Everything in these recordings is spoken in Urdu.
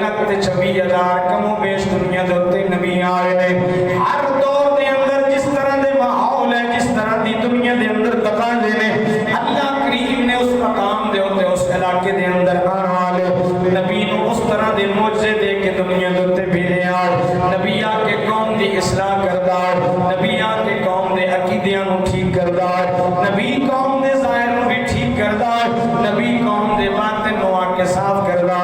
لکھ تے 26,000 کموں بیش دنیا دے تے نبی آئے نے. ہر دور دے اندر جس طرح دے ماحول ہے, جس طرح دی دنیا دے اندر تقاضے نے, اللہ کریم نے اس مقام دے ہوتے اس علاقے دے اندر آنے والے نبی نو اس طرح دے معجزے دے کے دنیا دے تے بھیجے آ. نبی آ کے قوم دی اصلاح کردا, نبی آ کے قوم دے عقیدیاں نو ٹھیک کردا, نبی قوم دے ظاہر نو بھی ٹھیک کردا, نبی قوم دے باطن نو آ کے صاف کردا.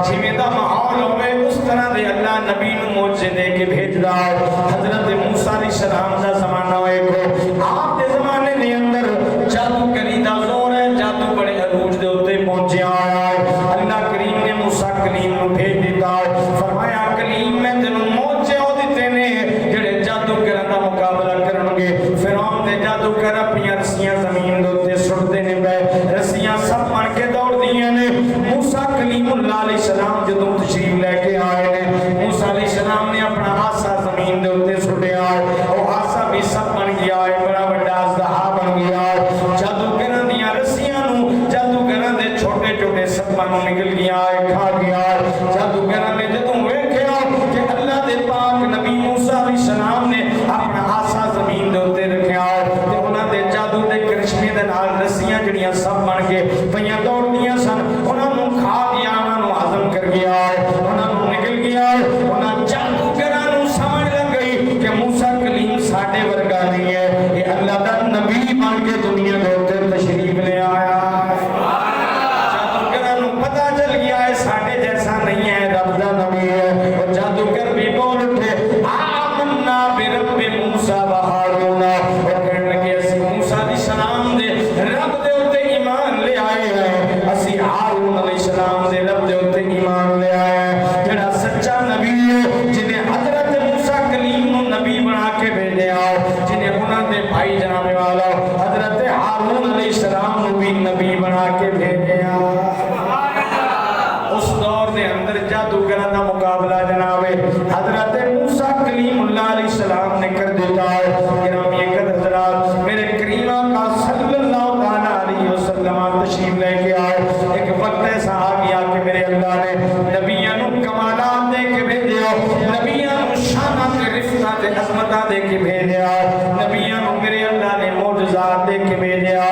جویں دا ماحول ہوے اس طرح دے اللہ نبی نو معجزے دے کے بھیجدا. حضرت موسیٰ علیہ السلام دا زمانہ ہوئے کو, آپ دے زمانے دے اندر جادو کری دا زور ہے, جادو بڑے عروج دے ہوتے پہنچے آیا ہے. اللہ کریم نے موسیٰ کلیم نو بھیج دیتا, فرمایا کلیم میں تینوں معجزے ہو دیتے نے جڑے جادو کرن دا مقابلہ کرنگے. فرعون دے جادو کر اپنی رسیاں زمین دے اوتے سٹدے نے پے, رسیاں سب بن کے دوڑ دیاں نے. موسیٰ کلیم اللہ علیہ السلام جدوں تشریف لے کے آئے نے, موسیٰ علیہ السلام نے اپنا آسا زمین دے اوتے سٹیا, او آسا بھی سب بن گیا ہے, بڑا بڑا اژدہا بن گیا ہے. جادوگراں دیاں رسیاں نو جادوگراں دے چھوٹے چھوٹے سپاں نو نکل گیا ہے, کھا گیا ہے. جادوگراں نے جدوں ویکھیا کہ اللہ دے پاک نبی موسیٰ علیہ السلام نے اپنا آسا زمین دے اوتے رکھیا ہے تے انہاں دے جادو دے کرشمے دے نال رسیاں جڑیاں سب بن کے پیاں دوڑدیاں سن, انہاں نو کھا گیا, انہاں نو ہضم کر گیا ہے, انہاں نو نکل گیا ہے. انہاں جادوگراں نو سمجھ لگ گئی کہ موسیٰ کلیم ساڈے ورگا نہیں ہے, یہ اللہ دا نبی بن کے دنیا دے اوتے تشریف لے آیا ہے. جادوگراں نو پتہ چل گیا ہے ساڈے جیسا نہیں ہے, رب دا نبی ہے. اور جادوگر بھی بول اٹھے آمنا برب موسیٰ و ہارون, اور کہنے لگے اسی موسیٰ علیہ السلام دے رب دے اوتے ایمان لے آئے ہیں, اسی ہارون علیہ السلام دے رب دے اوتے ایمان لے آئے ہیں. جڑا سچا نبی ہے جنہیں حضرت موسیٰ کلیم نو نبی بنا کے بھیجے آؤ, جنہیں انہاں دے بھائی جناب والا حضرت ہارون علیہ السلام نو بھی نبی بنا کے بھیجے آؤ. اس دور دے اندر جادوگراں دا مقابلہ جناب حضرت موسیٰ کلیم اللہ علیہ السلام نے کر دیتا ہے. گرامی قدر حضرات, میرے کریم آقا صلی اللہ تعالیٰ علیہ وسلم تشریف لے کے آئے. ایک وقت ایسا آ گیا کہ میرے اللہ نے نبیاں نو کمالات دے کے بھیجیا, نبیاں نو شانات رفتات عظمتاں دے کے بھیجیا, نبیاں نو میرے اللہ نے معجزات دے کے بھیجیا.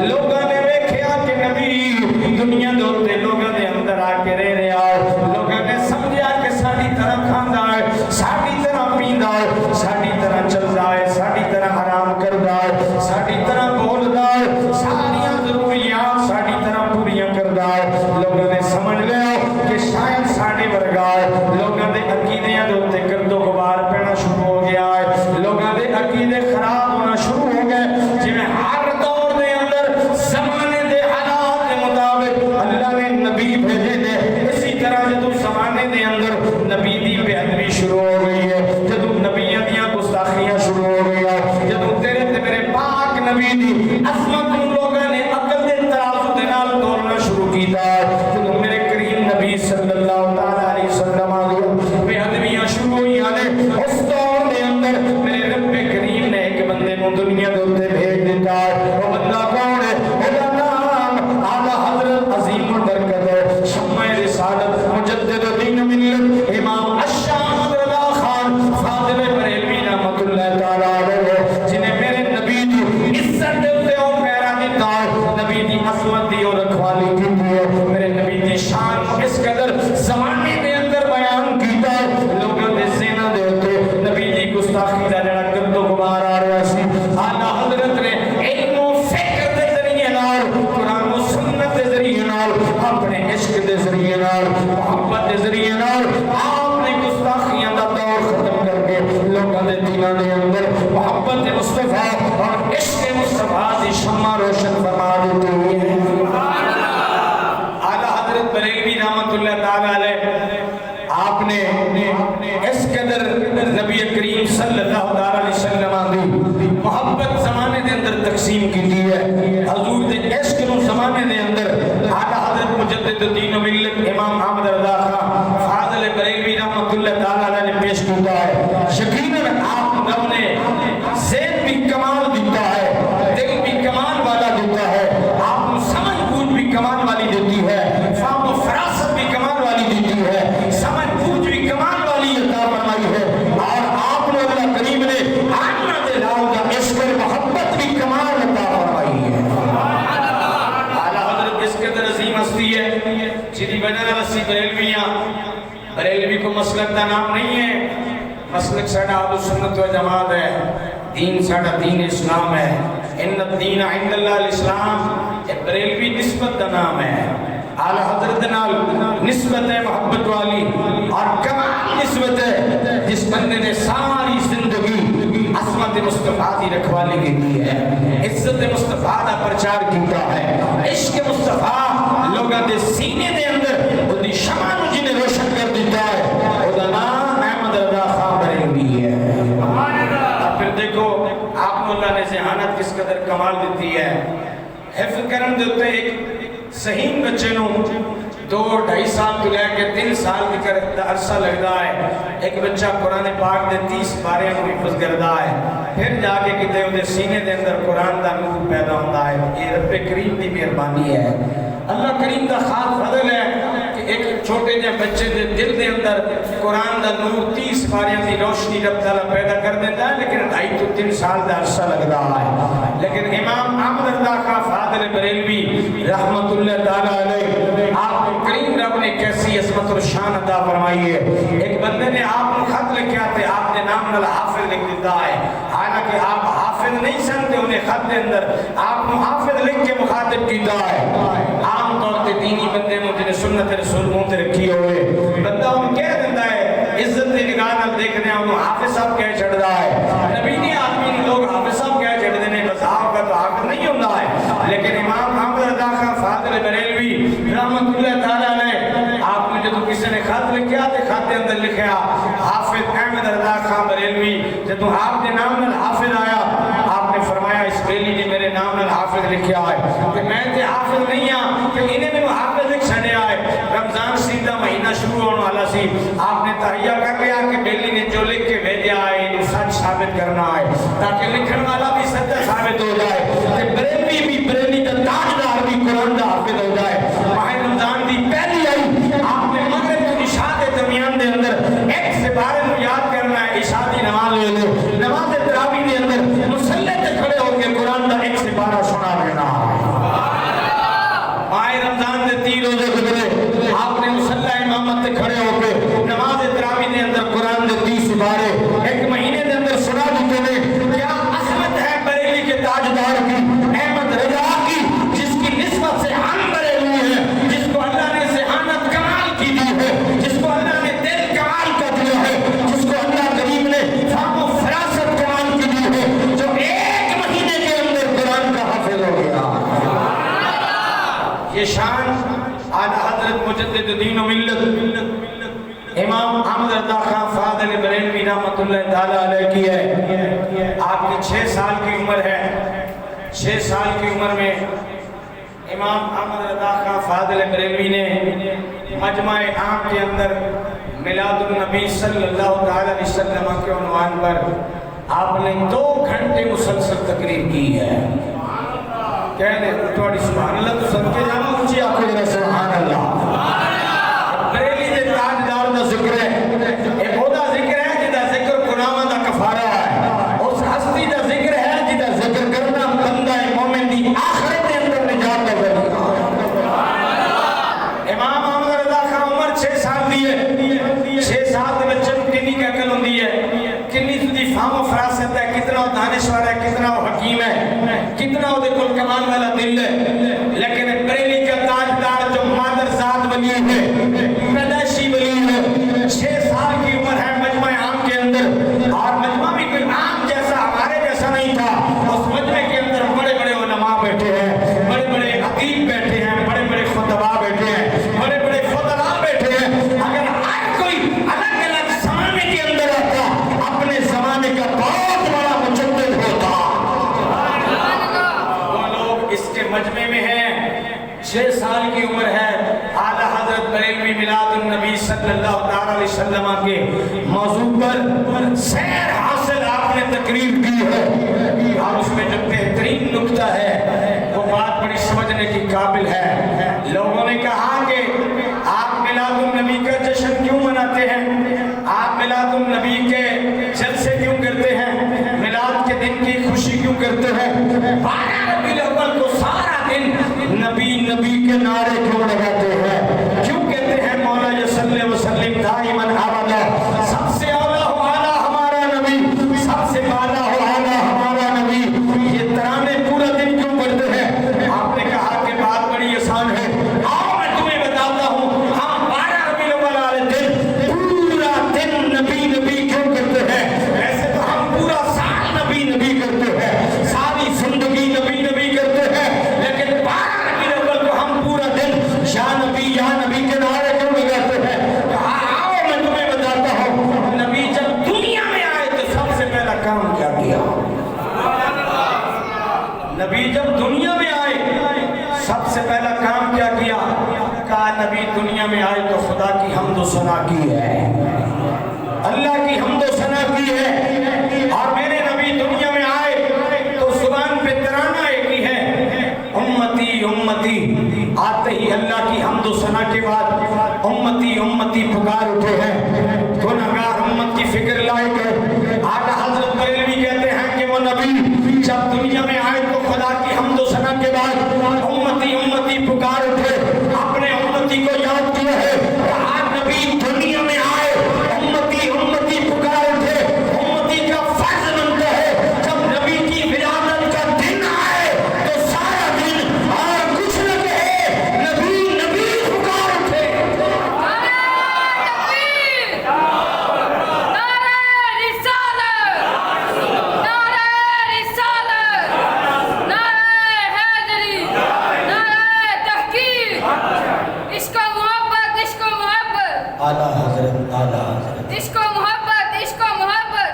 لوگاں نے ویکھیا کہ نبی دنیا دے اوتے لوگاں دے اندر آ کے رہ رہا, لوگاں نے سمجھا کہ ساڈی طرح کھاندا ہے, ساڈی طرح پیندا ہے, ساڈی طرح چلدا ہے, ساڈی طرح آرام کردا ہے, ساڈی طرح بولدا ہے, ساریاں ضروریات ساڈی طرح پوریاں کردا ہے. لوگاں نے سمجھ لیا کہ شاید ساڈے ورگا ہے. لوگاں دے عقیدیاں دے اوتے گرد و غبار پینا شروع ہو گیا ہے, لوگاں دے عقیدے خراب ہونا شروع ہو گئے. جویں ہر دور دے اندر زمانے دے حالات دے مطابق اللہ نے نبی بھیجے نے, اسی طرح جدوں زمانے دے اندر نبی دی بے ادبی شروع ہو گئی ہے, جدوں نبیاں دیاں گستاخیاں شروع ہو گئی ہیں, جدوں تیرے تے میرے پاک نبی دی عظمت نوں لوگاں نے عقل دے ترازو دے نال تولنا شروع کیتا, جدوں میرے کریم نبی صلی اللہ تعالیٰ علیہ وسلم دی بے ادبیاں شروع ہوئیاں نے, اس دور دے اندر میرے رب کریم نے ایک بندے نوں دنیا دے اوتے بھیج دیتا. وہ بندہ کون ہے؟ اودا نام اعلی حضرت عظیم البرکت شمع رسالت مجدد دین ملت امام الشام رضا خان فاضل بریلوی رحمۃ اللہ تعالیٰ علیہ, جنہیں میرے نبی دی عزت دے اوتے او پیرا دیتا, نبی دی عظمت دی اور رکھوالی کی ہے, میرے نبی دی شان اس قدر زمانے دے اندر بیان کیتا. لوگوں دے ذہن دے اوتے نبی دی گستاخی دا جڑا گرد و غبار آ رہا سی, اعلیٰ حضرت نے علم و فکر دے ذریعے نال, قرآن و سنت دے ذریعے نال, اپنے عشق دے ذریعے نال, محبت دے ذریعے نال آپ نے گستاخیاں دا دور ختم کر کے لوگوں دے دلوں دے اندر محبت مصطفیٰ اور عشق مصطفیٰ دی شمع روشن فرما دیتی ہے. اعلیٰ حضرت بریلوی رحمۃ اللہ تعالیٰ علیہ آپ نے اس قدر نبی کریم صلی اللہ علیہ وسلم دی محبت زمانے دے اندر تقسیم کی ہے. حضور دے عشق نو زمانے دے اندر اعلیٰ حضرت مجدد دین و ملت امام احمد رضا خان فاضل بریلوی رحمۃ اللہ تعالیٰ علیہ نے پیش کیتا ہے. یقیناً آپ رب نے ذہن بھی کمال دیتا ہے, دل بھی کمال والا دیتا ہے, آپ کو سمجھ بوجھ بھی کمال والی دیتی ہے, فہم و فراست بھی کمال والی دیتی ہے, بریلویاں بریلوی کو مسلک کا نام نہیں ہے مسلک ساڑھا اہل سنت و جماعت ہے دین ساڑھا دین اسلام ہے ان الدین عند اللہ الاسلام بریلوی نسبت کا نام ہے اعلی حضرت نال نسبت ہے محبت والی اور کمال نسبت ہے جس بندے نے ساری زندگی عظمت مصطفیٰ دی رکھوالی کی ہے عزت مصطفیٰ دا پرچار کیتا ہے عشق مصطفیٰ لوگاں دے سینے دے اندر وہ دی شمع نو جنہیں روشن کر دیتا ہے وہ دا نام احمد رضا خان بریلوی ہے اور پھر دیکھو آپ کو اللہ نے ذہانت کس قدر کمال دیتی ہے حفظ کرم دیتے ایک صحیح بچے نو 2-2.5 سال تو لے کے 3 سال کی عرصہ لگتا ہے ایک بچہ قرآن پاک دے 30 بارے کو حفظ کرتا ہے پھر جا کے کتے انہیں سینے دے اندر قرآن دا نور پیدا ہوتا ہے یہ رب کریم دی مہربانی ہے اللہ کریم دا خاص فضل ہے کہ ایک چھوٹے جے بچے دے دل دے اندر قرآن دا نور 30 باریاں دی روشنی رب تعالیٰ پیدا کر دیتا ہے لیکن 2.5-3 سال دا عرصہ لگتا ہے لیکن امام احمد رضا خان فاضل بریلوی رحمت اللہ تعالیٰ علیہ آپ کریم رب نے کیسی عظمت اور شان عطا فرمائی ہے ایک بندے نے آپ کو خط لکھا تھے آپ نے نام نال حافظ لکھ دیتا ہے حالانکہ آپ حافظ نہیں سنتے انہیں خط دے اندر آپ کو حافظ لکھ کے مخاطب کیتا ہے عام طور تے دینی بندے نے جنہیں سنت رسول منہ تے رکھی ہوئے بندہ ان کہہ دیتا ہے عزت دی نگاہ نال دیکھنے انہوں حافظ صاحب کہہ چھڑ رہا ہے نبی نے آدمی نے لوگ حافظ صاحب کہہ چھڑ دینے بس آپ کا تو حافظ نہیں ہوتا ہے لیکن امام احمد رضا خان فاضل بریلوی رحمت اللہ تعالیٰ نے آپ نے جب کسی نے خط لکھا تو خط کے اندر لکھا حافظ احمد رضا خان بریلوی جب آپ کے نام میں حافظ آیا آپ نے فرمایا اس بیلی نے میرے نام میں حافظ لکھا ہے کہ میں تے حافظ نہیں ہوں کہ انہیں میں حافظ لکھ چھڑے آئے رمضان سیدھا مہینہ شروع ہونے والا سی آپ نے تحیہ کر لیا کہ بیلی نے جو لکھ کے بھیجا ہے انہیں سچ ثابت کرنا ہے تاکہ لکھن والا بھی سچا ثابت ہو جائے کہ بریلوی بھی بریلی کا تاجدار بھی قرآن دا حافظ ہو جائے ماہ رمضان دی پہلی آئی آپ نے مغرب کی عشاء کے درمیان دے اندر ایک سے بارے میں یاد کرنا ہے عشاء دی نماز لے لو نماز تراویح دے اندر مصلی تے کھڑے ہو کے قرآن دا ایک سے بارہ سنا دینا ماہ رمضان دے 3 روزے گزرے آپ نے مصلی امامت تے کھڑے ہو کے نماز تراویح دے اندر قرآن دے 30 بارے ایک مہینے دے اندر سنا دیتے ہیں کیا عظمت ہے بریلی کے تاجدار کی احمد رضا کی جس کی نسبت سے ہم بریلوی ہیں جس کو اللہ نے ذہانت کمال کی دی ہے جس کو اللہ نے دل کمال کا دیا ہے جس کو اللہ کریم نے فہم و فراست کمال کی دی ہے جو ایک مہینے کے اندر قرآن کا حافظ ہو گیا یہ شان اعلیٰ حضرت مجدد دین و ملت امام احمد رضا خان فاضل بریلوی رحمت اللہ تعالیٰ علیہ کی ہے آپ کی 6 سال کی عمر ہے 6 سال کی عمر میں امام احمد رضا خان فاضل بریلوی نے مجمع عام کے اندر میلاد النبی صلی اللہ تعالیٰ علیہ وسلم کے عنوان پر آپ نے 2 گھنٹے مسلسل تقریر کی ہے کہہ لیں توڑی سبحان اللہ تو سب کے جانا اونچی آپ کے سبحان اللہ بریلی دے تاجدار دا ذکر ہے ایک ہودا ذکر ہے جدا ذکر قرآن دا کفارہ ہے اس ہستی دا ذکر ہے جدا ذکر کرنا بندہ مومن دی آخرت کے اندر نجات دا ذکر امام احمد رضا خان عمر 6 سال دی ہے 6 سال دے بچے کو کنی کا عقل ہوندی ہے کنی دی فہم و فراست ہے کتنا وہ دانشور ہے کتنا وہ حکیم ہے کتنا وہ کل کمال والا دل ہے لیکن بریلی کا تاجدار جو مادر ذات بنی ہے پیدائشی ولی ہے 6 سال کی عمر ہے مجمع عام کے اندر اور مجمع بھی کوئی عام جیسا ہمارے جیسا نہیں تھا اس مجمع کے اندر بڑے بڑے علماء بیٹھے ہیں بڑے بڑے ادیب بیٹھے ہیں بڑے بڑے خطباء بیٹھے ہیں بڑے بڑے فضلاء بیٹھے ہیں اگر ہر کوئی الگ الگ زمانے کے اندر آتا اپنے زمانے کا بہت بڑا مجدد ہوتا وہ لوگ اس کے مجمع میں ہیں 6 سال کی عمر ہے اعلیٰ حضرت بریلوی میلاد النبی صلی اللہ علیہ وسلم کے موضوع پر سیر حاصل آپ نے تقریر کی ہے اور اس میں جو بہترین نکتہ ہے وہ بات بڑی سمجھنے کی قابل ہے لوگوں نے کہا کہ آپ میلاد النبی کا جشن کیوں مناتے ہیں آپ میلاد النبی کے جلسے کیوں کرتے ہیں میلاد کے دن کی خوشی کیوں کرتے ہیں 12 ربیع الاول کو سارا دن نبی نبی کے نعرے کیوں لگاتے ہیں کیوں کہتے ہیں مولا کی ہے, اللہ کی حمد و ثنا کی ہے. اور میرے نبی دنیا میں آئے تو زبان پہ ترانہ ایک ہی ہے, امتی امتی. آتے ہی اللہ کی حمد و ثنا کے بعد امتی امتی پکار اٹھے ہیں. گنہگار امت کی فکر لائے گئے. آقا حضرت بریلوی کہتے ہیں کہ وہ نبی جب دنیا میں آئے تو خدا کی حمد و ثنا کے بعد امتی امتی پکار اٹھے, اپنے امتی کو یاد کیا ہے. آج نبی دنیا میں آئے امتی امتی پکار اٹھے. امتی کا فرض بنتا ہے جب نبی کی ولادت کا دن آئے تو سارا دن اور کچھ نہ کہے, نبی نبی پکار اٹھے. اعلیٰ حضرت اعلیٰ حضرت عشق و محبت عشق و محبت.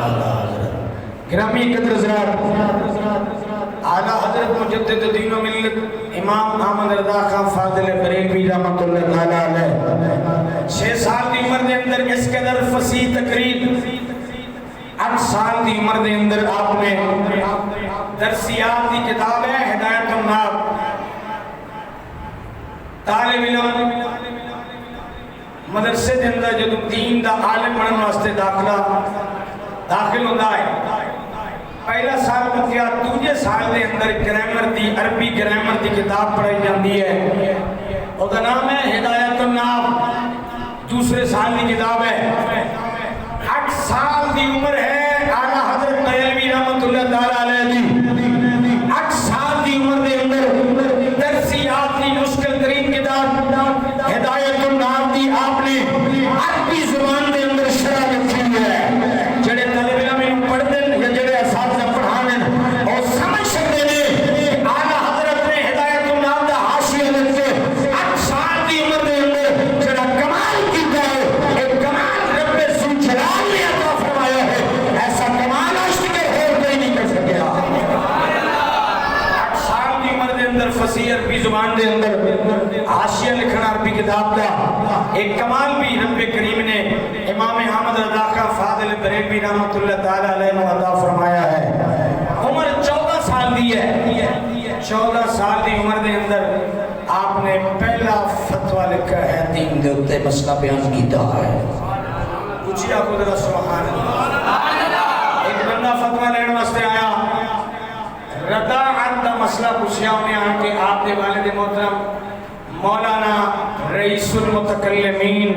اعلیٰ حضرت گرامی قدر حضرات, اعلیٰ حضرت مجدد دین و ملت امام احمد رضا خان فاضل بریلوی رحمۃ اللہ تعالی علیہ 6 سال دی عمر دے اندر اس قدر فصیح تقریر, 8 سال دی عمر دے اندر آپ نے درسیات دی کتاب ہے ہدایت الناب, طالب علم مدرسے دے اندر جدو دین دا عالم بننے واسطے داخل ہوتا ہے, پہلا سال مکیا, دوجے سال دے اندر گرامر دی عربی گرامر دی کتاب پڑھائی جاندی ہے, او دا نام ہے ہدایت الناب. دوسرے سال دی کتاب ہے. 8 سال دی عمر ہے اعلیٰ حضرت بریلوی رحمۃ اللہ تعالی علیہ دی. 8 سال دی عمر دے اندر درسیات دی مشکل ترین کتاب ہدایت الناب دی آپ نے عربی زبان دے اندر شرح لکھی ہے. جڑے طالب علم پڑھ دیں یا جڑے اساتذہ پڑھانے اور سمجھ سکتے ہیں اعلیٰ حضرت نے ہدایت الناب دا حاشیہ لکھ کے 8 سال دی عمر دے اندر جڑا کمال کیتا ہے, ایک کمال رب ذوالجلال نے عطا فرمایا ہے. ایسا کمال آج تک اور کوئی نہیں کر سکیا. 8 سال دی عمر دے اندر فصیح عربی زبان دے اندر حاشیہ لکھنا عربی کتاب کا ایک کمال بھی رب کریم نے امام احمد رضا خان فاضل بریلوی رحمۃ اللہ تعالی علیہ نے عطا فرمایا ہے. عمر 14 سال دی ہے. 14 سال دی عمر دے اندر آپ نے پہلا فتویٰ لکھا ہے, دین دے اوتے مسئلہ بیان کیتا ہے. پوچھیا کو ذرا سبحان اللہ. ایک بندہ فتویٰ لینے واسطے آیا, رداعت دا مسئلہ پوچھیا انہیں آن کے آپ دے والد محترم مولانا رئیس المتکلمین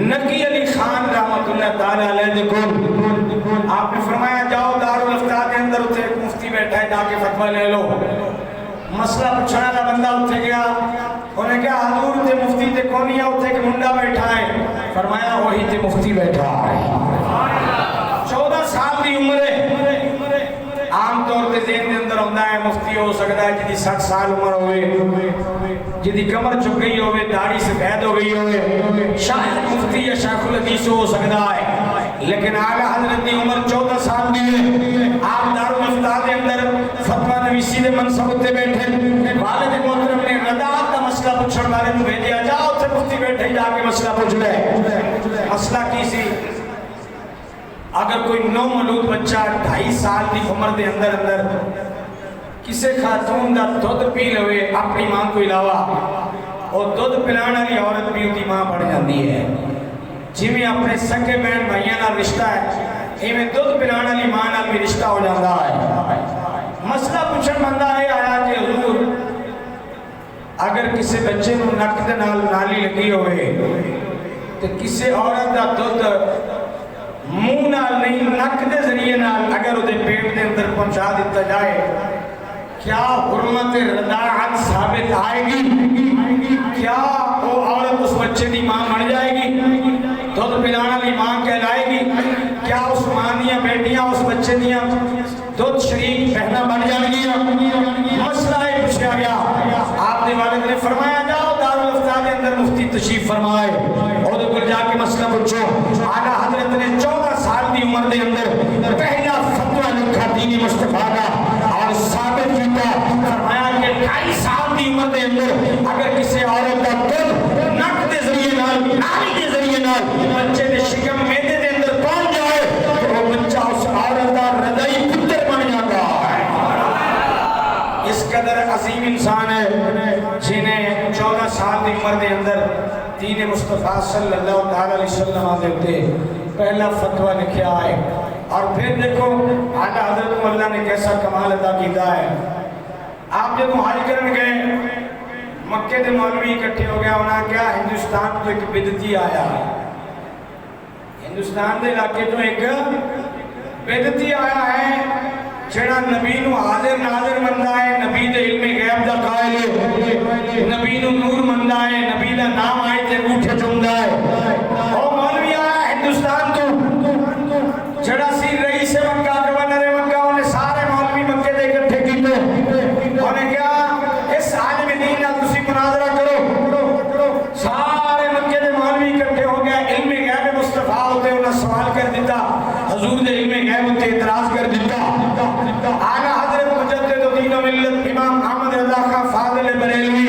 نقی علی خان رحمت اللہ تعالی علیہ دے کول آپ نے فرمایا جاؤ دارالافتاء کے اندر اتھے ایک مفتی بیٹھا ہے, جا کے فتویٰ لے لو. مسئلہ پوچھنے والا بندہ اتھے گیا, انہیں کہا حضور تے مفتی تے کونی ہے, اتھے کہ منڈا بیٹھا ہے. فرمایا وہی تے مفتی بیٹھا ہے. 14 سال دی عمر ہے. عام طور تے ذہن دے اندر ہوتا ہے مفتی ہو سکتا ہے جدی 60 سال عمر ہوئے, جدی کمر چک گئی ہوئے, داڑھی سفید ہو گئی ہوئے, شاید مفتی یا شیخ الحدیث ہو سکتا ہے. لیکن اعلیٰ حضرت کی عمر 14 سال دی ہے. آپ دارالافتاء کے اندر فتویٰ نویسی دے منصب تے بیٹھے, والد محترم نے رداعت دا مسئلہ پوچھن والے کو بھیجیا, جاؤ تے مفتی بیٹھے جا کے مسئلہ پوچھ لے. مسئلہ کی سی, اگر کوئی نو مولود بچہ 2.5 سال دی عمر دے اندر کسے خاتون دا دودھ پی لوے اپنی ماں کو علاوہ, اور دودھ پلانا والی عورت بھی اُتی ماں بڑھ جاندی ہے. جی میں اپنے سکے بہن بھائیاں نال رشتہ ہے, ایویں دودھ پلانا والی ماں نال بھی رشتہ ہو جاتا ہے. مسئلہ پوچھن بندہ ہے آیا کہ حضور اگر کسی بچے کو نک دے نال نالی لگی ہوئے تو کسی عورت دا دودھ منہ نال نہیں نک دے ذریعے نال اگر وہ پیٹ دے اندر پہنچا دیتا جائے, کیا حرمت رضاعت ثابت آئے گی؟ کیا وہ عورت اس بچے دی ماں بن جائے گی, دودھ پلانا والی ماں کہلائے گی؟ کیا اس ماں دیا بیٹیاں اس بچے دیا دودھ شریک بہنا بن جائے گی؟ مسئلہ ہے پوچھا گیا. آپ نے والد نے فرمایا جاؤ دارالافتاء کے اندر مفتی تشریف فرمائے اور کو جا کے مسئلہ پوچھو. اعلیٰ حضرت نے 14 سال کی عمر دے اندر پہلا فتویٰ لکھا دین مصطفیٰ کا اور ثابت کیتا. فرمایا کہ 28 سال دی عمر دے اندر اگر کسی عورت دا دودھ نک دے ذریعے نال نالی دے ذریعے نال بچے دے شکم میدے دے اندر پہنچ جائے تو وہ بچہ اس عورت دا رضعی پتر بن جاتا ہے۔ اس قدر عظیم انسان ہے جنہیں 14 سال دی عمر دے اندر دین مصطفیٰ صلی اللہ علیہ وسلم دے ہوتے پہلا فتوہ لکھیا ہے۔ اور پھر دیکھو اعلیٰ حضرت اللہ نے کیسا کمال ادا کیتا ہے۔ آپ جب حج کرن گئے مکے دے مولوی اکٹھے ہو گیا، انہاں کیا ہندوستان تو ایک بدعتی آیا، ہندوستان دے علاقے تو ایک بدعتی آیا ہے جڑا نبی نو حاضر ناظر مندا ہے، نبی دے علم غیب دا قائل ہے، نبی نو نور مندا ہے، نبی دا نام آئے تے انگوٹھے چومدا ہے۔ او مولوی آیا ہندوستان تو جڑا سی رئیس مکہ گورنر مکہ، انہیں سارے مولوی مکے دے اکٹھے کیتے، انہیں کیا اس عالم دین نال تسی مناظرہ کرو۔ سارے مکے دے مولوی اکٹھے ہو گئے، علم غیب مصطفیٰ ہوتے انہیں سوال کر دیتا، حضور دے علم غیب ہوتے اعتراض کر دیتا۔ اعلیٰ حضرت مجدد دین و ملت امام احمد رضا خان فاضل بریلوی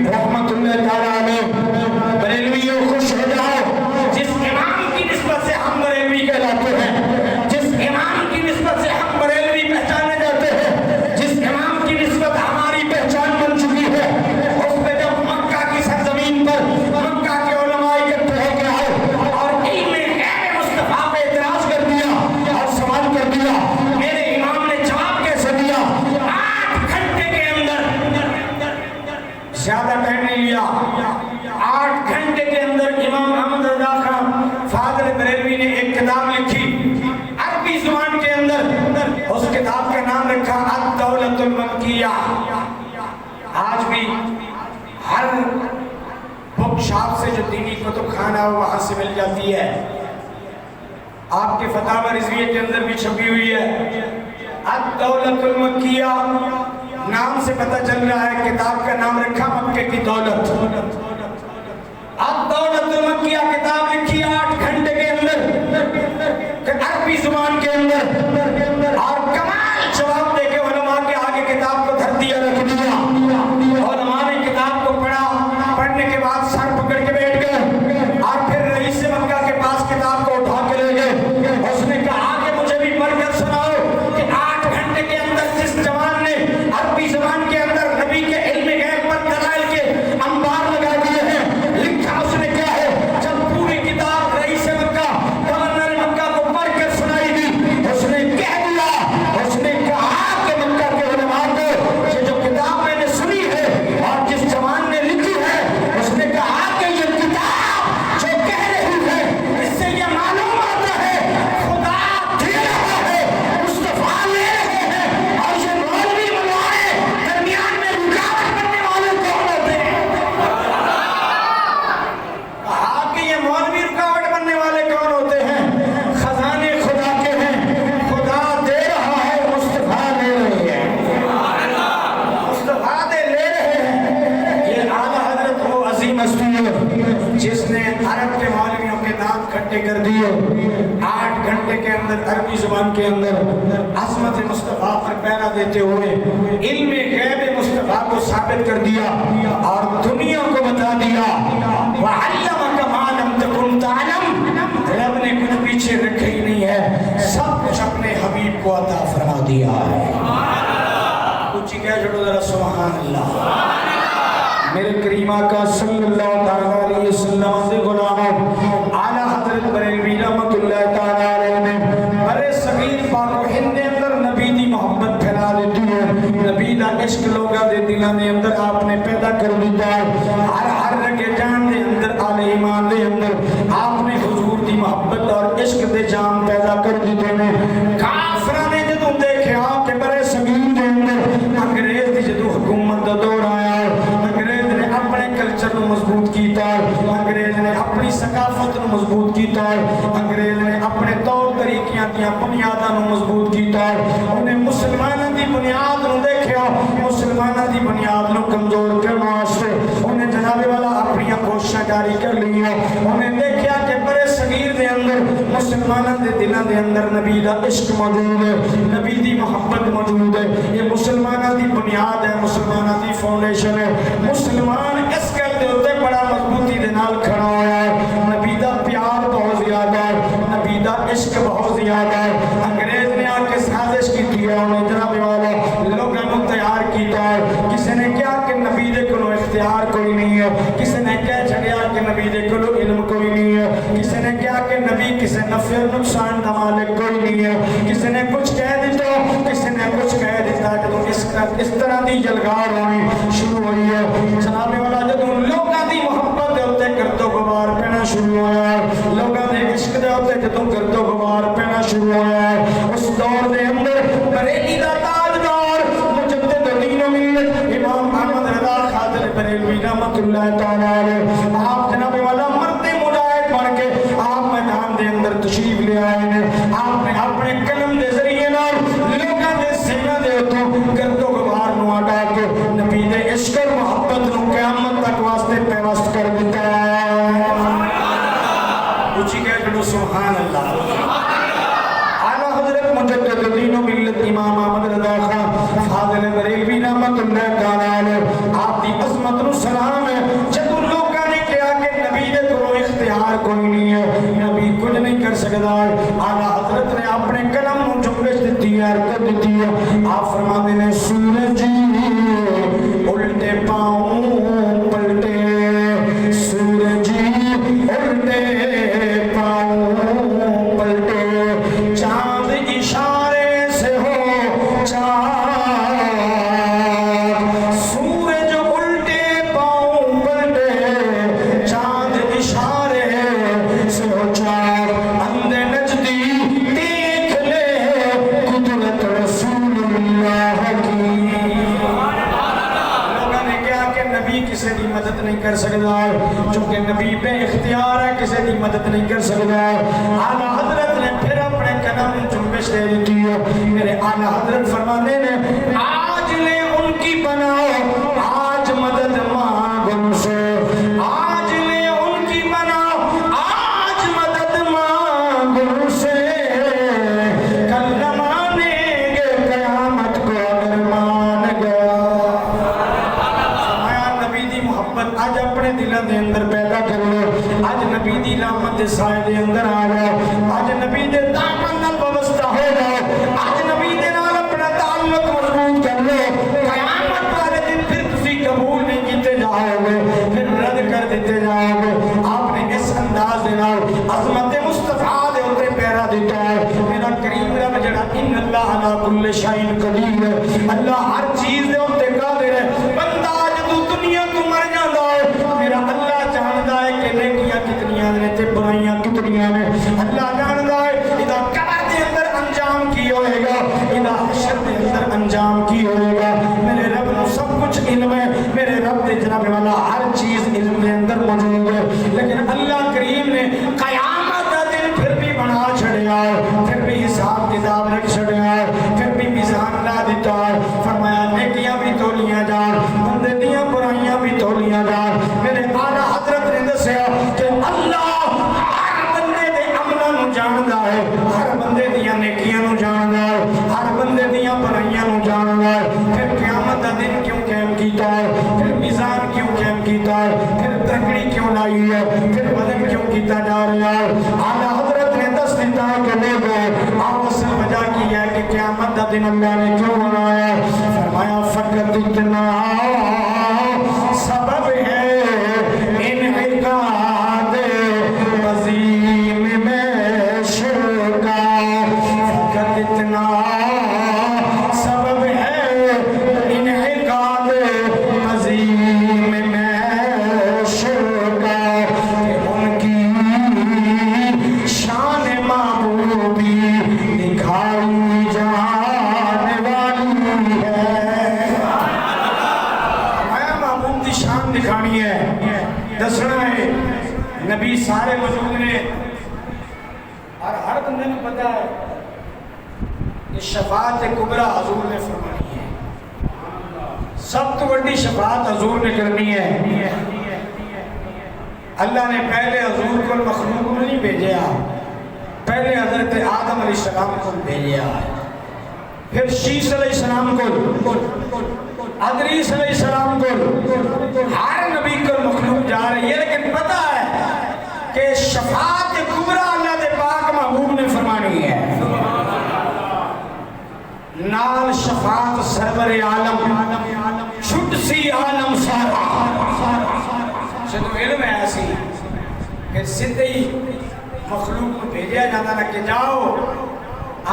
رحمت اللہ تعالیٰ علیہ، بریلویوں خوش ہو جاؤ، جس امام کی نسبت سے ہم بریلوی کہلاتے ہیں، جس امام کی نسبت سے ہم بریلوی پہچانے جاتے ہیں، جس امام کی نسبت ہماری پہچان بن چکی ہے، اس پہ جب مکہ کی سرزمین پر مکہ کے علماء اکٹھے ہو کے آئے اور علم غیب مصطفیٰ پہ اعتراض کر دیا اور سوال کر دیا، میرے امام نے جواب کیسے دیا؟ 8 گھنٹے کے اندر، زیادہ ٹائم نہیں لیا، 8 گھنٹے کے اندر امام احمد رضا خان فاضل بریلوی نے ایک کتاب لکھی عربی زبان کے اندر، اس کتاب کا نام رکھا الدولۃ المکیہ۔ آج بھی ہر بک شاپ سے جو دینی کتب خانہ ہو وہاں سے مل جاتی ہے، آپ کے فتاوی رضویہ کے اندر بھی چھپی ہوئی ہے۔ الدولۃ المکیہ نام سے پتہ چل رہا ہے کتاب کا نام رکھا مکے کی دولت۔ الدولۃ المکیہ کتاب لکھی 8 گھنٹے کے اندر عربی زبان کے اندر، اور کمال جواب دے کے علماء کے آگے کتاب کو دھر دیا، رکھ دیا۔ علماء نے کتاب کو پڑھا، پڑھنے کے بعد سر پکڑ کے بیٹھ گئے اور پھر رئیس مکہ کے پاس کتاب کو اٹھا کے لے گئے۔ اس نے کہا کہ مجھے بھی پڑھ کر سناؤ کہ 8 گھنٹے کے اندر جس جوان نے عربی زبان کے اندر نبی کے علم غیب پر دلائل کے انبار لگا دیے ہیں، لکھا اس نے کیا ہے؟ جب پوری کتاب رئیس مکہ گورنر مکہ کو پڑھ کر سنائی دی، اس نے کہہ دیا، اس نے کہا کہ مکہ کے علماء کو یہ جو کتاب میں نے سنی ہے اور جس جوان نے لکھی ہے، اس نے کہا کہ یہ کتاب جو کہہ رہی ہے اس سے یہ معلوم ہوتا ہے خدا دے رہا ہے، مصطفیٰ لے رہے ہیں، اور یہ مولوی ملائے درمیان میں رکاوٹ بننے والے کون ہوتے ہیں؟ کہا کہ یہ مولوی رکاوٹ بننے والے کون ہوتے ہیں؟ خزانے خدا کے ہیں، خدا دے رہا ہے، مصطفیٰ لے رہے ہیں، مصطفیٰ دے لے رہے ہیں۔ یہ اعلیٰ حضرت وہ عظیم ہستی ہے جس نے عرب کے مولویوں کے نام کھٹے کر دیے، 8 گھنٹے کے اندر عربی زبان کے اندر عظمت مصطفیٰ پر پہرا دیتے ہوئے علم غیب مصطفیٰ کو ثابت کر دیا اور دنیا کو بتا دیا۔ وَعَلَّمَكَ مَا لَمْ تَكُنْ تَعْلَمْ، رب نے کچھ پیچھے رکھے ہی نہیں ہے، سب کچھ اپنے حبیب کو عطا فرما دیا ہے۔ کچھ کہہ چھوڑو ذرا سبحان اللہ۔ میرے کریم آقا صلی اللہ علیہ وسلم سے غلاموں، اعلیٰ حضرت بریلوی رحمت اللہ تعالیٰ علیہ نے برے صغیر پاک و ہند دے اندر نبی دی محبت پھیلا دیتی ہے، نبی دا عشق لوگاں دے دلاں دے اندر آپ نے پیدا کر دیتا ہے۔ ہر رگے جان دے اندر آل ایمان دے اندر آپ نے حضور دی محبت اور عشق دے جام پیدا کر دیتے ہیں۔ کافراں نے جدوں دیکھا کہ برے صغیر دے اندر انگریز دی جدوں حکومت دا دور آیا، انگریز نے اپنے کلچر نو مضبوط کیتا، انگریز نے اپنی ثقافت نو مضبوط کیتا، انگریز نے اپنے طور طریقیاں دیاں بنیاداں نو مضبوط کیتا، انہیں مسلمانوں دی بنیاد نو دیکھیا، مسلمانوں دی بنیاد نو کمزور کرنا واسطے انہیں جناب والا اپنی کوششاں جاری کر لیا انہیں دیکھا کہ بڑے صغیر دے اندر مسلمانوں دے دلوں دے اندر نبی دا عشق موجود ہے نبی دی محبت موجود ہے یہ مسلمانوں دی بنیاد ہے مسلمانوں دی فاؤنڈیشن ہے مسلمان اس گل دے اوتے بڑا مضبوطی دے نال کھڑا ہویا ہے نبی دا پیار بہت زیادہ ہے نبی دا عشق بہت زیادہ ہے انگریز نے آ کے سازش کی ہے انہیں جناب والا لوگوں کو تیار کیتا ہے کسی نے کیا کہ نبی دے کلو اختیار کوئی نہیں ہے کسی نے کہہ چھڑیا کہ نبی دے کلو علم کوئی نہیں ہے کسی نے کیا کہ نبی کسی نفع و نقصان دا مالک کوئی نہیں ہے کسی نے کچھ کہہ دیتا کسی نے کچھ کہہ دیتا کہ اس طرح دی جلگار ہونی شروع ہوئی ہے جناب والا جب لوگوں دی محبت دے ہوتے کردو غبار پینا شروع ہوا ہے لوگوں دے عشق دے ہوتے جدوں کردو غبار پینا شروع ہوا ہے اس دور دے اندر بریلی دا تاجدار مجدد دین و ملت امام احمد رضا خاطر بریلوی رحمت اللہ تعالی علیہ آپ جناب والا مرد مجاہد بن کے آپ میدان دے اندر تشریف لے آئے ہیں آپ نے اپنے قلم دے ذریعے نال لوگوں دے سینہ دے اتوں گرد و غبار نو ہٹا کے نبی دے عشق اور محبت نو قیامت تک واسطے پیوست کر دیتا ہے اونچی کہہ کر سبحان اللہ اعلیٰ حضرت مجدد دین و ملت امام احمد رضا خان فاضل بریلوی رحمت اللہ تعالی علیہ آپ دی عظمت نو سلام ہے جدوں لوگوں نے کہا کہ نبی دے کولوں اختیار کوئی نہیں ہے نبی کچھ نہیں کر سکدا اعلیٰ حضرت نے اپنے قلم نو جنبش دتی ہے حرکت دتی ہے آپ فرماتے ہیں سورج الٹے پاؤں پلٹے سورج الٹے پاؤں پلٹے چاند اشارے سے ہو چار سورج الٹے پاؤں پلٹے چاند اشارے سے ہو چار اندھے نجدی دیکھ لے قدرت رسول اللہ کی لوگوں نے کہا کہ نبی کسی دی مدد نہیں کر سکتا چونکہ نبی بے اختیار ہے کسی دی مدد نہیں کر سکتا اعلیٰ حضرت نے پھر اپنے قدم جنبش دے دیتی ہے میرے اعلیٰ حضرت فرمانے نے آج لے ان کی بناؤ آج مدد مانگ ان سے آج لے ان کی بناؤ آج مدد مانگ ان سے کل نہ مانیں گے قیامت کو اگر مان گیا فرمایا نبی دی محبت آج اپنے دلوں دے اندر پیدا کرو آج نبی دی رحمت دے سائے دے اندر آ جاؤ آج نبی دے دامن نال وابستہ ہو جاؤ آج نبی دے نال اپنا تعلق مضبوط کر لو قیامت والے دن پھر تسی قبول نہیں کیتے جاؤ گے پھر رد کر دیتے جاؤ گے آپ نے اس انداز دے نال عظمت مصطفیٰ دے اوتے پیرا دیتا ہے میرا کریم رب جڑا ان اللہ علی کل شیء قدیر ہے اللہ ہر چیز دے اوتے قادر ہے بندہ جدوں دنیا تو مر جاندا ہے میرا اللہ جاندا ہے کہ نیکیاں کتنیاں نے تے برائیاں کتنیاں نے اللہ جاندا ہے اذا قبر دے اندر انجام کی ہوئے گا اذا حشر دے اندر انجام کی ہوئے گا میرے رب نو سب کچھ علم ہے میرے رب دے جناب والا ہر چیز علم دے اندر موجود ہے لیکن اللہ کریم نے قیامت دا دن پھر بھی بنا چھڑیا ہے پھر بھی حساب کتاب رکھ چھڑیا ہے پھر بھی میزان لا دیتا ہے فرمایا نیکیاں بھی تولیاں جان بندے دیاں برائیاں بھی تولیاں جان میرے اعلیٰ حضرت نے دسیا کہ اللہ ہر بندے دے عملاں نو جاندا ہے ہر بندے دیاں نیکیاں نو جاندا ہے ہر بندے دیاں برائیاں نو جاندا ہے پھر قیامت دا دن کیوں قائم کیتا ہے پھر میزان کیوں قائم کیتا ہے پھر تکڑی کیوں لائی ہے پھر بدن کیوں کیتا جا رہا ہے اعلیٰ حضرت نے دس دیتا ہے کہ لوگوں آپ اصل وجہ کی ہے کہ قیامت دا دن اللہ نے کیوں بنایا فرمایا فقط اتنا سبب ہے انعقاد عظیم میں شرکا فقط اتنا سبب ہے انعقاد عظیم میں شرکا کہ ان کی شان محبوبی دکھائی جانے والی ہے محبوب دی شان دکھانی ہے دسنا ہے نبی سارے موجود نے اور ہر بندے کو پتا ہے کہ شفاعت کبریٰ حضور نے فرمانی ہے سب تو بڑی شفاعت حضور نے کرنی ہے اللہ نے پہلے حضور کو مخلوق میں نہیں بھیجا، پہلے حضرت آدم علیہ السلام کو بھیجا، پھر شیس علیہ السلام کو، ادریس علیہ السلام کو، ہر نبی کو مخلوق جا رہی ہے، لیکن پتہ ہے کہ شفاعت کبریٰ اللہ دے پاک محبوب نے فرمانی ہے، نال شفاعت سرور عالم چھٹ سی عالم سارا، جدو علم ہے ایسی کہ سدھے ہی مخلوق کو بھیجا جاتا نا کہ جاؤ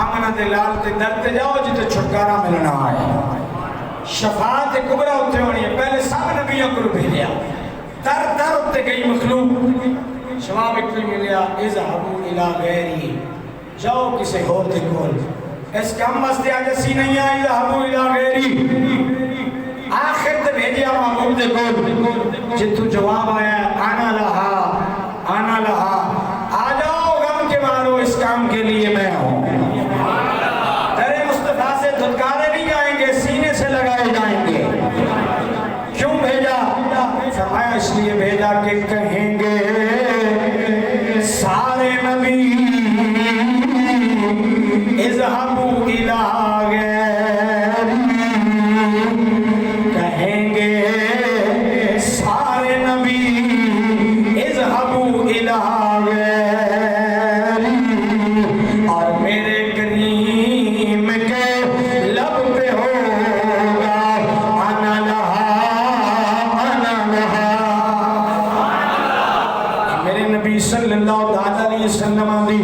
آمنہ دے لال تے در تے جاؤ جتے چھٹکارا ملنا ہے، شفاعت کبریٰ ہوتے ہونی ہے، پہلے سب نبیوں کو بھیجا، در در ہوتے گئی مخلوق، جواب اکلی ملیا اذهبوا الى غیری، جاؤ کسے اور دے کول، اس کم واسطے آج اسی نہیں آئی اذهبوا الى غیری، آخر تے بھیجیا محبوب دے کول، جتو جواب آیا آنا لہا، آ جاؤ غم کے مارو اس کام کے لیے میں ہوں، تیرے مصطفیٰ سے دھتکارے نہیں جائیں گے، سینے سے لگائے جائیں گے، کیوں بھیجا؟ فرمایا اس لیے بھیجا کہ کہیں گے سارے نبی اذهبوا الى غیری، کہیں گے سارے نبی اذهبوا الى غیری، اور میرے کریم کے لب پہ ہوگا انا لہا، میرے نبی صلی اللہ علیہ وسلم دی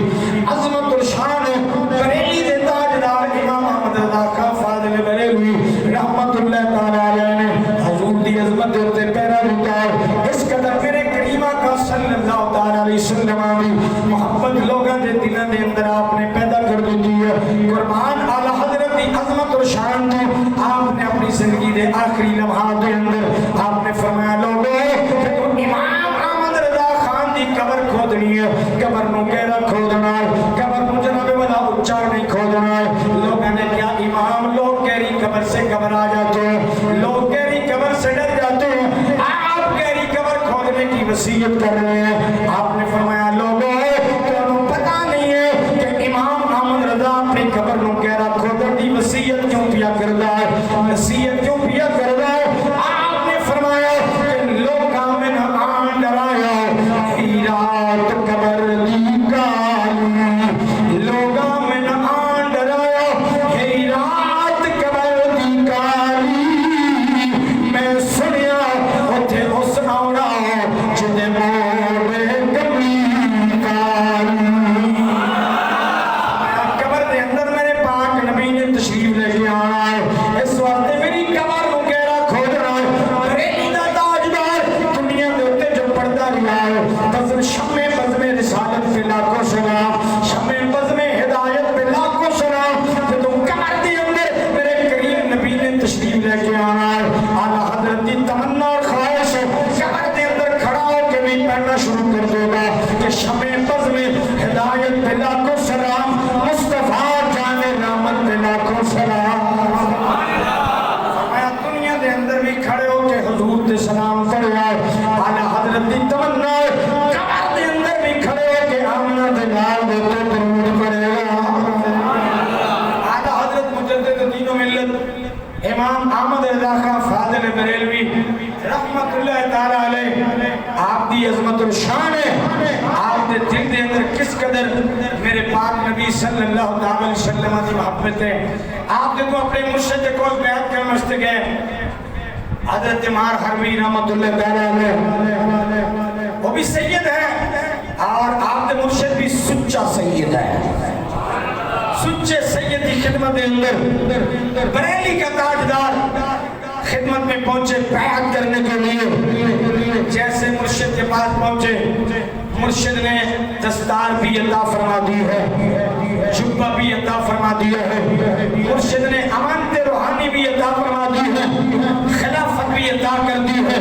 عظمت الشان بریلی دے تاجدار امام احمد رضا خان فاضل بریلوی رحمت اللہ تعالی علیہ نے حضور دی عظمت ہوتے پیرا رکار، اس قدر میرے کریمہ کا صلی اللہ علیہ وسلم دی محبت لوگاں دے دلوں دے اندر آپ نے پیدا کر دیتی ہے، قربان اعلی حضرت دی عظمت اور شان تو آپ نے اپنی زندگی دے آخری لمحات دے اندر آپ نے فرمایا لوگوں کہ تم امام احمد رضا خان دی قبر کھودنی ہے، قبر نو گہرا کھودنا ہے، قبر نو جناب والا اونچا نہیں کھودنا ہے، لوگوں نے کیا امام لوگ گہری قبر سے گھبرا جاتے ہیں، لوگ گہری قبر سے ڈر جاتے ہیں، آپ گہری قبر کھودنے کی وصیت کر رہے ہیں، آپ نے فرمایا لوگوں تمہیں پتہ نہیں ہے کہ امام احمد رضا اپنی قبر نو گہرا کھودن دی وصیت کیوں پیا کردا ہے، وصیت کیوں پیا کردا ہے، آپ نے فرمایا کہ لوگاں میں نہ آن ڈرایا رات قبر دی کالی، لوگاں میں نہ آن ڈرایا رات قبر دی کالی، میں سنیا اتھے اس آوڑا جدے موڑے کمی کالی، قبر دے اندر میرے پاک نبی نے تشریف لے کے آنا ہے، اس واسطے میری قبر کو گہرا کھودنا ہے، بریلی دا تاجدار دنیا دے ہوتے جو پردہ رہا ہے، بزم شمع بزم رسالت پہ لاکھوں سلام، شمع بزم ہدایت پہ لاکھوں سلام، کہ تم قبر دے اندر میرے کریم نبی نے تشریف لے کے آنا ہے، اعلیٰ حضرت دی تمنا اور خواہش ہے، قبر دے اندر کھڑا ہو کے بھی پڑھنا شروع کر دے گا کہ شمع بزم ہدایت پہ لاکھوں سلام، مصطفیٰ جان رحمت پہ لاکھوں سلام، فرمایا دنیا دے اندر بھی کھڑے ہو کے حضور دے سلام پڑھا، اعلیٰ حضرت دی تمنا قبر دے اندر بھی کھڑے ہو کے آمنہ دے نال دے تو درود پڑھے گا، اعلیٰ حضرت مجدد دین و ملت امام احمد رضا خان فاضل بریلوی رحمت اللہ تعالی علیہ، آپ دی عظمت و شان ہے، آپ دے دل دے اندر کس قدر میرے پاک نبی صلی اللہ علیہ وسلم دی محبت ہے، آپ نے تو اپنے مرشد کو بیعت کرنے مستے گئے، حضرت مار حرمی رحمت اللہ تعالی علیہ وہ بھی سید ہے اور آپ دے مرشد بھی سچا سید ہے، سچے سید کی خدمت اندر بریلی کا تاجدار خدمت میں پہنچے بیعت کرنے کے لیے، جیسے مرشد کے پاس پہنچے مرشد نے دستار بھی عطا فرما دی ہے، جبہ بھی عطا فرما دیا ہے، مرشد نے امانت روحانی بھی عطا فرما دی ہے، خلافت بھی عطا کر دی ہے،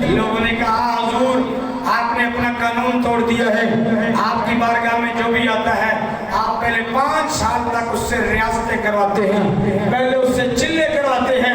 لوگوں نے کہا حضور آپ نے اپنا قانون توڑ دیا ہے، آپ کی بارگاہ میں جو بھی آتا ہے آپ پہلے 5 سال تک اس سے ریاستیں کرواتے ہیں، پہلے اس سے چلے کرواتے ہیں،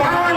5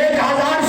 1000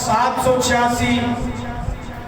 786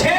6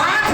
8